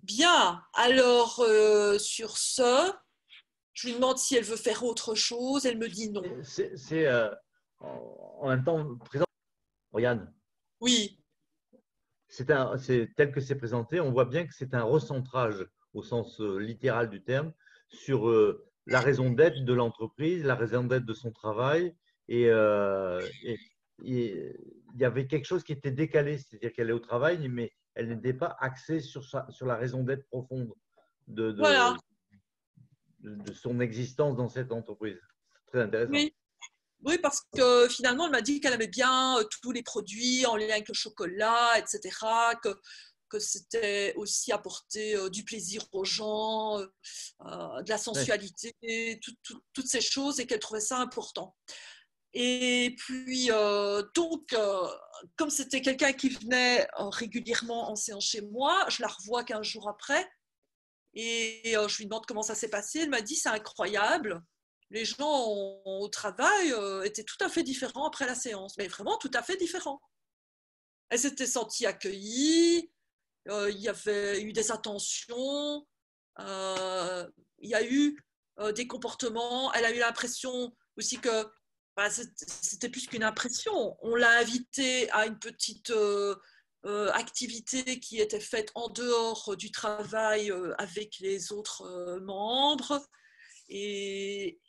Bien, alors sur ce, je lui demande si elle veut faire autre chose. Elle me dit non. C'est en même temps présent. Regarde, Oui, c'est tel que c'est présenté, on voit bien que c'est un recentrage au sens littéral du terme sur la raison d'être de l'entreprise, la raison d'être de son travail. Et il y avait quelque chose qui était décalé, c'est-à-dire qu'elle est au travail, mais elle n'était pas axée sur la raison d'être profonde voilà. de son existence dans cette entreprise. Très intéressant. Oui. Oui, parce que finalement, elle m'a dit qu'elle aimait bien tous les produits en lien avec le chocolat, etc., que c'était aussi apporter du plaisir aux gens, de la Ouais. sensualité, toutes ces choses, et qu'elle trouvait ça important. Et puis, donc, comme c'était quelqu'un qui venait régulièrement en séance chez moi, je la revois 15 jours après, et je lui demande comment ça s'est passé. Elle m'a dit, c'est incroyable. Les gens au travail étaient tout à fait différents après la séance, mais vraiment tout à fait différents. Elle s'était sentie accueillie, il y avait eu des attentions, il y a eu des comportements. Elle a eu l'impression aussi que bah, c'était plus qu'une impression. On l'a invitée à une petite activité qui était faite en dehors du travail avec les autres membres. Et,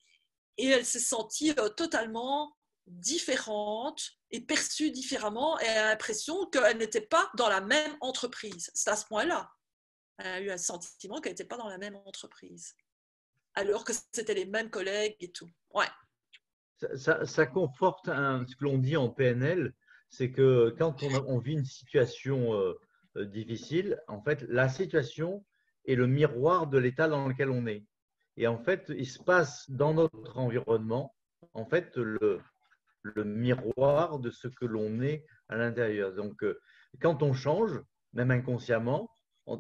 et elle s'est sentie totalement différente et perçue différemment et elle a l'impression qu'elle n'était pas dans la même entreprise. C'est à ce point-là. Elle a eu un sentiment qu'elle n'était pas dans la même entreprise, alors que c'était les mêmes collègues et tout. Ouais. Ça conforte ce que l'on dit en PNL, c'est que quand on vit une situation difficile, en fait, la situation est le miroir de l'état dans lequel on est. Et en fait, il se passe dans notre environnement, en fait, le miroir de ce que l'on est à l'intérieur. Donc, quand on change, même inconsciemment, on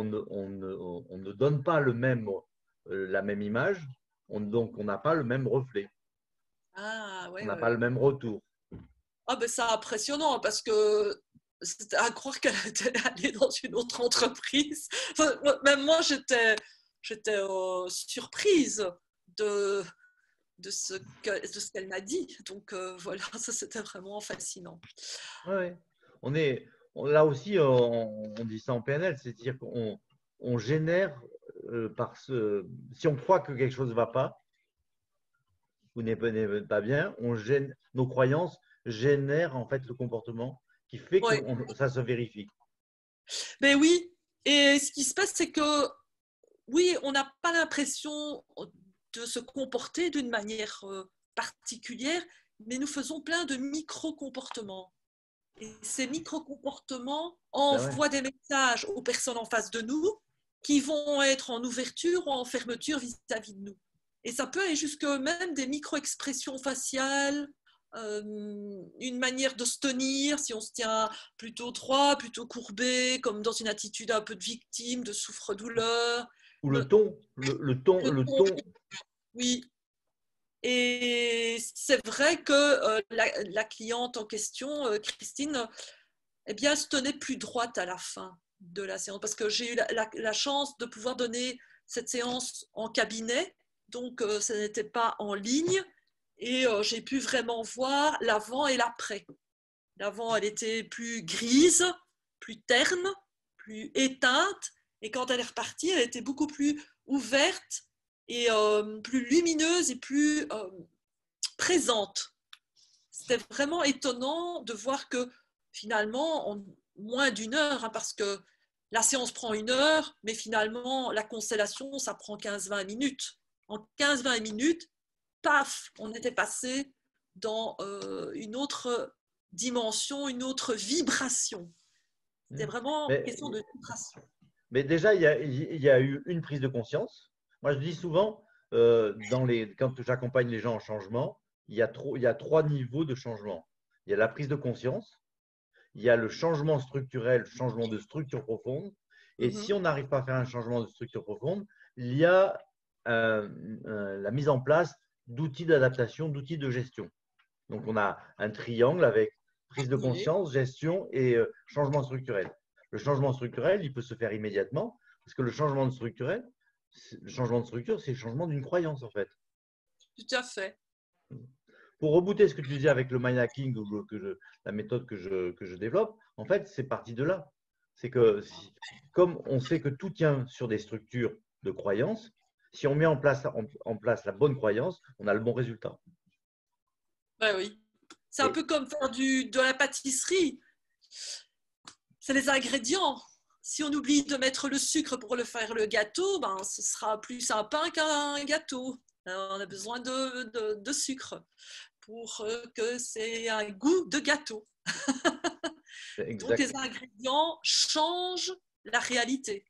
ne donne pas la même image, donc on n'a pas le même reflet. Ah, On ouais, n'a ouais, pas le ouais. même retour. Ah, ben c'est impressionnant parce que c'était à croire qu'elle était allée dans une autre entreprise. Enfin, même moi, j'étais surprise de, de ce qu'elle m'a dit. Donc voilà, ça c'était vraiment fascinant. Ouais. Là aussi, on dit ça en PNL, c'est-à-dire qu'on génère si on croit que quelque chose ne va pas ou n'est pas bien, nos croyances génèrent en fait le comportement qui fait que Ouais. ça se vérifie. Mais oui, et ce qui se passe, c'est que oui, on n'a pas l'impression de se comporter d'une manière particulière, mais nous faisons plein de micro-comportements. Et ces micro-comportements Ben ouais. envoient des messages aux personnes en face de nous qui vont être en ouverture ou en fermeture vis-à-vis de nous. Et ça peut aller jusque même des micro-expressions faciales, une manière de se tenir, si on se tient plutôt droit, plutôt courbé, comme dans une attitude un peu de victime, de souffre-douleur. Ou Le, le ton, ton. oui. Et c'est vrai que la cliente en question, Christine, eh bien, elle se tenait plus droite à la fin de la séance parce que j'ai eu la chance de pouvoir donner cette séance en cabinet, donc ça n'était pas en ligne et j'ai pu vraiment voir l'avant et l'après. L'avant, elle était plus grise, plus terne, plus éteinte et quand elle est repartie, elle était beaucoup plus ouverte et plus lumineuse et plus présente. C'était vraiment étonnant de voir que finalement, en moins d'une heure, hein, parce que la séance prend une heure, mais finalement, la constellation, ça prend 15-20 minutes. En 15-20 minutes, paf, on était passé dans une autre dimension, une autre vibration. C'était vraiment Mais, question de vibration. mais déjà, il y a eu une prise de conscience. Moi, je dis souvent, quand j'accompagne les gens en changement, il y a trois niveaux de changement. Il y a la prise de conscience, il y a le changement structurel, le changement de structure profonde. Et Mhm. si on n'arrive pas à faire un changement de structure profonde, il y a la mise en place d'outils d'adaptation, d'outils de gestion. Donc, on a un triangle avec prise de Oui. conscience, gestion et changement structurel. Le changement structurel, il peut se faire immédiatement parce que le changement le changement de structure, c'est le changement d'une croyance en fait. Tout à fait. Pour rebooter ce que tu disais avec le mind hacking ou la méthode que je développe, en fait, c'est parti de là. C'est que comme on sait que tout tient sur des structures de croyances, si on met en place la bonne croyance, on a le bon résultat. Ouais, oui. C'est un Et peu comme faire de la pâtisserie. C'est les ingrédients. Si on oublie de mettre le sucre pour le faire le gâteau, ben, ce sera plus un pain qu'un gâteau. On a besoin de sucre pour que c'est un goût de gâteau. Donc exact, les ingrédients changent la réalité.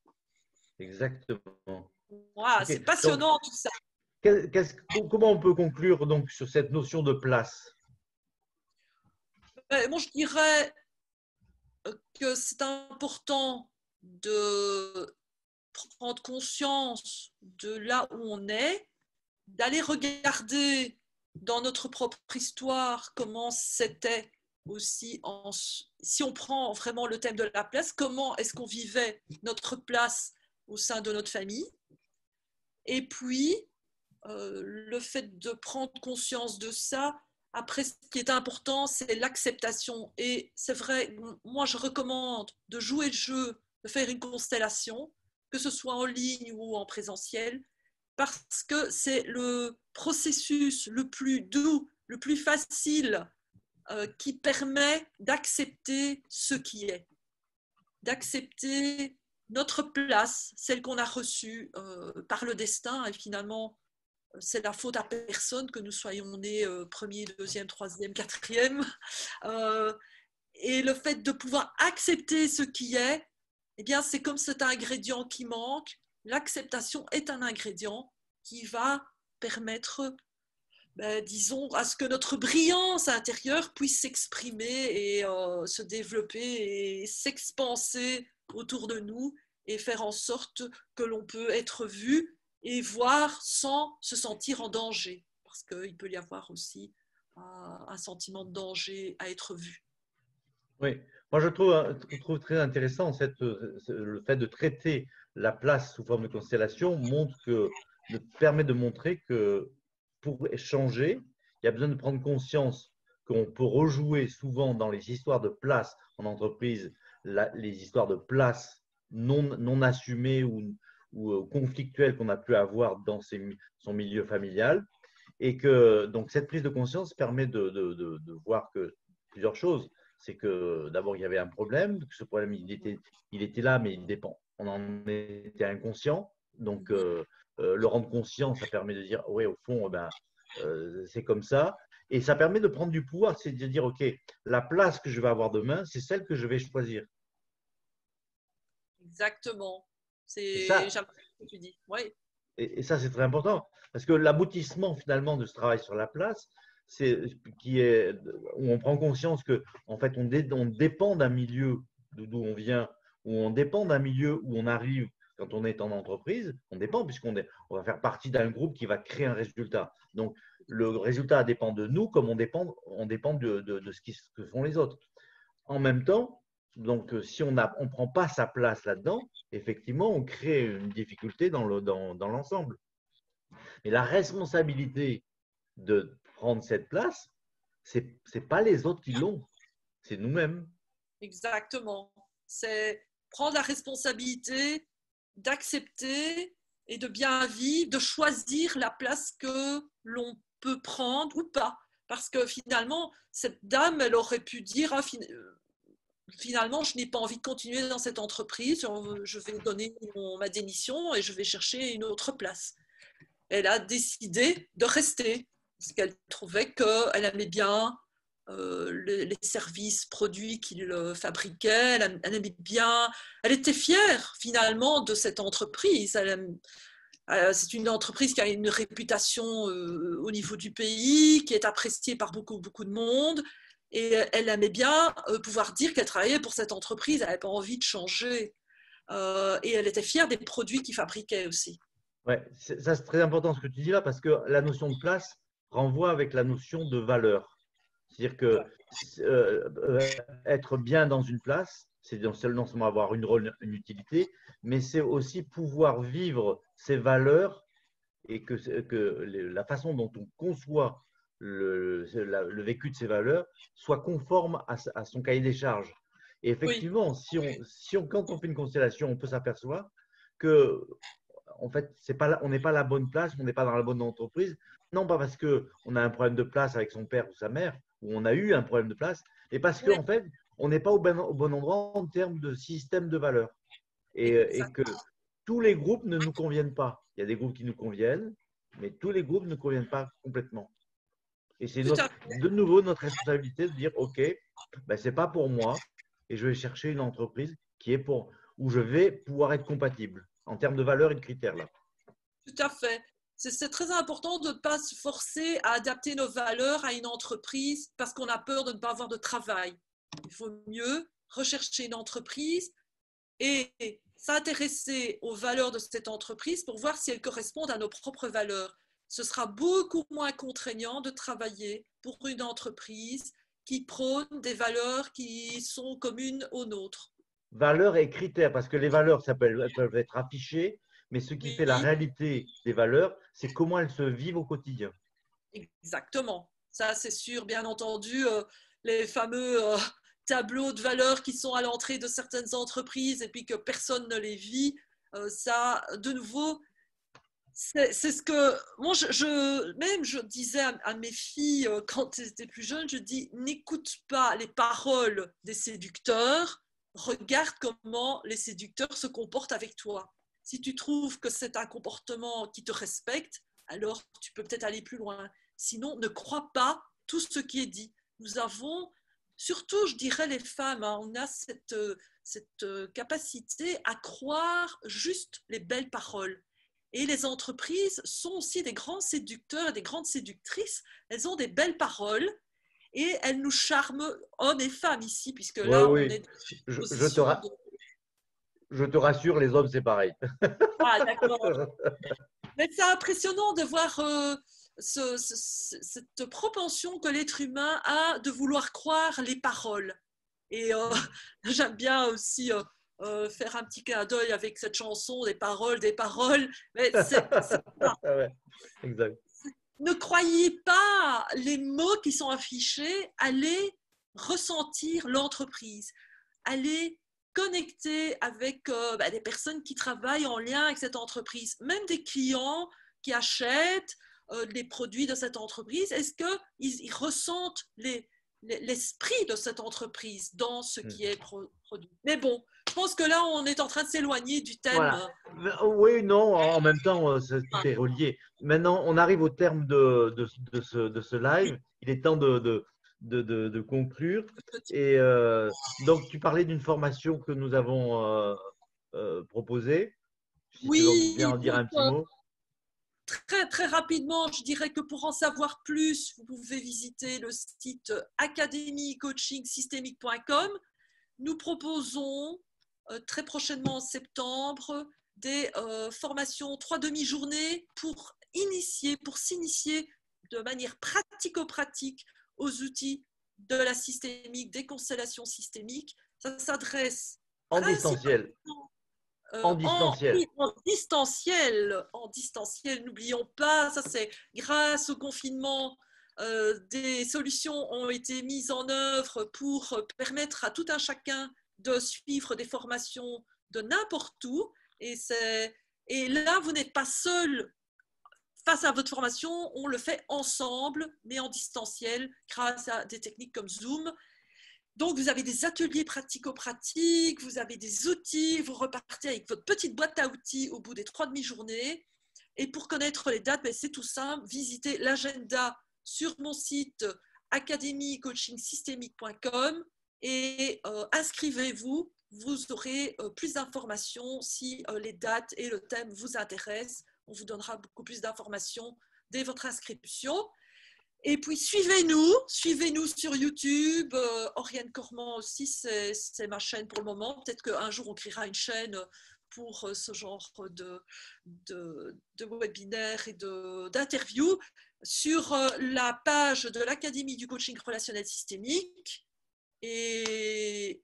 exactement. Wow, Ok. c'est Donc, passionnant tout ça. comment on peut conclure donc sur cette notion de place? Moi, je dirais que c'est important de prendre conscience de là où on est, d'aller regarder dans notre propre histoire comment c'était aussi, si on prend vraiment le thème de la place, comment est-ce qu'on vivait notre place au sein de notre famille. Et puis, le fait de prendre conscience de ça, après, ce qui est important, c'est l'acceptation. Et c'est vrai, moi, je recommande de jouer le jeu, de faire une constellation, que ce soit en ligne ou en présentiel, parce que c'est le processus le plus doux, le plus facile, qui permet d'accepter ce qui est, d'accepter notre place, celle qu'on a reçue par le destin. Et finalement, c'est la faute à personne que nous soyons nés premier, deuxième, troisième, quatrième. Euh, et le fait de pouvoir accepter ce qui est, eh bien, c'est comme cet ingrédient qui manque. L'acceptation est un ingrédient qui va permettre, disons, à ce que notre brillance intérieure puisse s'exprimer et se développer et s'expanser autour de nous et faire en sorte que l'on peut être vu et voir sans se sentir en danger. Parce qu'il peut y avoir aussi un sentiment de danger à être vu. Oui, moi trouve très intéressant le fait de traiter la place sous forme de constellation permet de montrer que pour changer, il y a besoin de prendre conscience qu'on peut rejouer souvent dans les histoires de place en entreprise, les histoires de place non assumées ou conflictuelles qu'on a pu avoir dans son milieu familial. Et que donc cette prise de conscience permet de voir que plusieurs choses. C'est que d'abord, il y avait un problème, que ce problème, il était là, mais il dépend. On en était inconscient. Donc, le rendre conscient, ça permet de dire, ouais, au fond, c'est comme ça. Et ça permet de prendre du pouvoir, c'est de dire, OK, la place que je vais avoir demain, c'est celle que je vais choisir. Exactement. Et C'est, ça, j'apprécie ce que tu dis. Oui, et ça, c'est très important. Parce que l'aboutissement, finalement, de ce travail sur la place, c'est où on prend conscience que en fait on dépend d'un milieu d'où on vient, où on dépend d'un milieu où on arrive quand on est en entreprise, on dépend on va faire partie d'un groupe qui va créer un résultat. Donc le résultat dépend de nous comme on dépend de ce que font les autres. En même temps, donc si on ne prend pas sa place là-dedans, effectivement on crée une difficulté dans l'ensemble. Mais la responsabilité de prendre cette place, c'est pas les autres qui l'ont, c'est nous-mêmes. exactement. C'est prendre la responsabilité d'accepter et de bien vivre, de choisir la place que l'on peut prendre ou pas. Parce que finalement, cette dame, elle aurait pu dire, finalement, je n'ai pas envie de continuer dans cette entreprise, je vais donner ma démission et je vais chercher une autre place. Elle a décidé de rester parce qu'elle trouvait qu'elle aimait bien les services, produits qu'il fabriquait, elle aimait bien, elle était fière finalement de cette entreprise. C'est une entreprise qui a une réputation au niveau du pays, qui est appréciée par beaucoup, beaucoup de monde. Et elle aimait bien pouvoir dire qu'elle travaillait pour cette entreprise, elle n'avait pas envie de changer. Et elle était fière des produits qu'il fabriquait aussi. Ouais, ça c'est très important ce que tu dis là parce que la notion de place renvoie avec la notion de valeur. C'est-à-dire que être bien dans une place, c'est non seulement avoir une utilité, mais c'est aussi pouvoir vivre ses valeurs et que la façon dont on conçoit le vécu de ces valeurs soit conforme à son cahier des charges. Et Oui, effectivement, quand on fait une constellation, on peut s'apercevoir que en fait, on n'est pas à la bonne place, on n'est pas dans la bonne entreprise. Non, pas parce qu'on a un problème de place avec son père ou sa mère, ou on a eu un problème de place, mais parce oui, qu'en fait, on n'est pas au bon endroit en termes de système de valeurs. Et exact. que tous les groupes ne nous conviennent pas. Il y a des groupes qui nous conviennent, mais tous les groupes ne conviennent pas complètement. Et c'est Tout à de nouveau notre responsabilité de dire, OK, ben, ce n'est pas pour moi, et je vais chercher une entreprise où je vais pouvoir être compatible en termes de valeurs et de critères là. Tout à fait. C'est très important de ne pas se forcer à adapter nos valeurs à une entreprise parce qu'on a peur de ne pas avoir de travail. Il faut mieux rechercher une entreprise et s'intéresser aux valeurs de cette entreprise pour voir si elles correspondent à nos propres valeurs. Ce sera beaucoup moins contraignant de travailler pour une entreprise qui prônent des valeurs qui sont communes aux nôtres. Valeurs et critères, parce que les valeurs, elles peuvent être affichées, mais ce qui fait la Oui, réalité des valeurs, c'est comment elles se vivent au quotidien. exactement. Ça, c'est sûr, bien entendu, les fameux tableaux de valeurs qui sont à l'entrée de certaines entreprises et puis que personne ne les vit, ça, de nouveau, c'est ce que moi, même je disais à mes filles quand elles étaient plus jeunes, je dis, n'écoute pas les paroles des séducteurs, regarde comment les séducteurs se comportent avec toi. Si tu trouves que c'est un comportement qui te respecte, alors tu peux peut-être aller plus loin. Sinon, ne crois pas tout ce qui est dit. Nous avons, surtout, je dirais, les femmes, hein, on a cette capacité à croire juste les belles paroles. Et les entreprises sont aussi des grands séducteurs et des grandes séductrices. Elles ont des belles paroles et elles nous charment, hommes et femmes ici, puisque Oui, là, on oui. est dans Je, une je te, position de… je te rassure, les hommes, c'est pareil. Ah, d'accord. Mais c'est impressionnant de voir cette propension que l'être humain a de vouloir croire les paroles. Et j'aime bien aussi faire un petit clin d'œil avec cette chanson, des paroles, des paroles. Mais c'est ça. Ouais, exact. Ne croyez pas les mots qui sont affichés, allez ressentir l'entreprise, allez connecter avec des personnes qui travaillent en lien avec cette entreprise, même des clients qui achètent les produits de cette entreprise. Est-ce qu'ils ressentent l'esprit de cette entreprise dans ce qui est produit? Mais bon, je pense que là, on est en train de s'éloigner du thème. Voilà. Oui, non, en même temps, tout est relié. Maintenant, on arrive au terme de ce live. Il est temps de conclure. Et donc, tu parlais d'une formation que nous avons proposée. Si tu veux bien Oui, en dire donc un petit mot. très, très rapidement, je dirais que pour en savoir plus, vous pouvez visiter le site academycoachingsystémique.com. Nous proposons très prochainement en septembre des formations 3 demi-journées pour s'initier de manière pratico-pratique aux outils de la systémique, des constellations systémiques. Ça s'adresse En distanciel. principalement En distanciel. oui, en distanciel, n'oublions pas, ça c'est grâce au confinement, des solutions ont été mises en œuvre pour permettre à tout un chacun de suivre des formations de n'importe où. Et là, vous n'êtes pas seul face à votre formation, on le fait ensemble, mais en distanciel, grâce à des techniques comme Zoom. Donc, vous avez des ateliers pratico-pratiques, vous avez des outils, vous repartez avec votre petite boîte à outils au bout des 3 demi-journées. Et pour connaître les dates, c'est tout simple, visitez l'agenda sur mon site academycoachingsystémique.com et inscrivez-vous. Vous aurez plus d'informations si les dates et le thème vous intéressent. On vous donnera beaucoup plus d'informations dès votre inscription. Et puis suivez-nous sur YouTube. Oriane Cormand aussi, c'est ma chaîne pour le moment. Peut-être qu'un jour on créera une chaîne pour ce genre de webinaires et d'interviews sur la page de l'Académie du coaching relationnel systémique. Et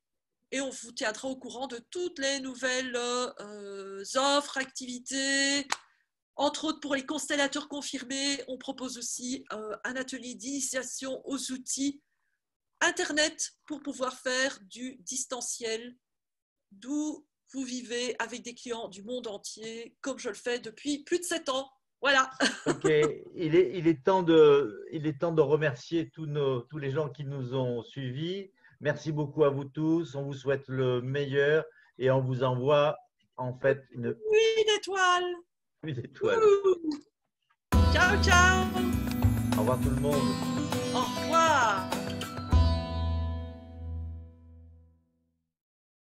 on vous tiendra au courant de toutes les nouvelles offres, activités. Entre autres, pour les constellateurs confirmés, on propose aussi un atelier d'initiation aux outils Internet pour pouvoir faire du distanciel, d'où vous vivez avec des clients du monde entier, comme je le fais depuis plus de 7 ans. Voilà. Ok, il est temps de remercier tous les gens qui nous ont suivis. Merci beaucoup à vous tous. On vous souhaite le meilleur et on vous envoie en fait Une étoile. une étoile. Ciao, ciao. Au revoir tout le monde. Au revoir.